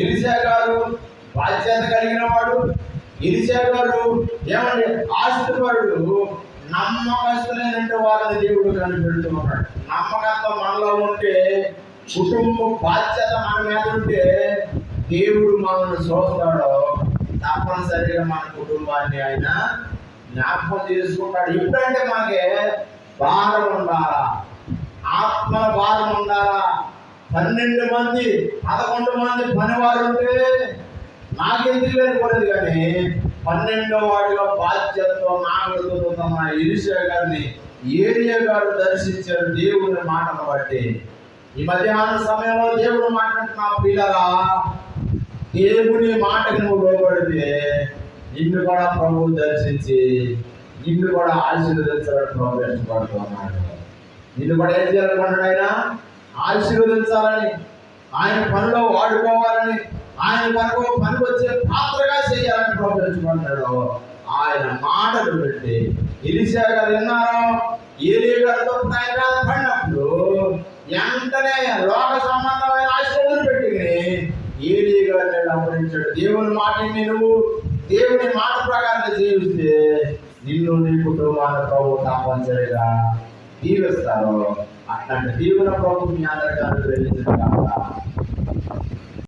Elisha గారు బాధ్యత కలిగిన వాడు. ఎలీషా గారు ఏమండి ఆశీర్వాడు. నమ్మకస్తులైనటువంటి వారిని దేవుడు కనిపెడుతూ ఉన్నాడు. నమ్మకత్వం మనలో ఉంటే, కుటుంబ బాధ్యత మన మీద ఉంటే దేవుడు మనల్ని చూస్తాడు. తప్పనిసరిగా మన కుటుంబాన్ని ఆయన జ్ఞాపకం చేసుకుంటాడు. ఎప్పుడంటే మనకి భారం ఉండాలా, ఆత్మల భారం ఉండాలా. 12 మంది 11 మంది పనివారు ఉంటే నాకెందుకు అనుకోలేదు, కానీ 12వ వాడిగా బాధ్యతతో నాగలుగుతున్న ఎలీషా గారిని ఏలియా గారు దర్శించారు దేవుని మాటను బట్టి. ఈ మధ్యాహ్న సమయంలో దేవుడు మాట్లాడుతున్నా పిల్లరా, దేవుని మాటకు నువ్వు లోబడితే నిన్ను కూడా ప్రభువు దర్శించి నిన్ను కూడా ఆశీర్వదించాలని ప్రభు ఇష్టపడుతున్నాడు. నిన్ను కూడా ఏం చేయాలనుకుంటాడు? ఆయన ఆశీర్వదించాలని, ఆయన పనిలో వాడుకోవాలని, ఆయన మనకు పనికి వచ్చే పాత్రగా చేయాలని ప్రభు ఇష్టపడ్డాడు. ఆయన మాటలు పెట్టి ఎలీషా గారు విన్నారో, ఏలియా గారితో ఆయన పడినప్పుడు వెంటనే లోక సంబంధమైన ఆశీర్వాదం పెట్టుకుని ఏలియా గారిని అప్పగించాడు. దేవుని మాటని నువ్వు దేవుని మాట ప్రకారంగా జీవిస్తే నిన్ను నీ కుటుంబాన్ని ప్రభు తప్పనిసరిగా దీవిస్తారు. అట్లాంటి దీవెన ప్రభు మీ అందరికీ అనుగ్రహించిన కాక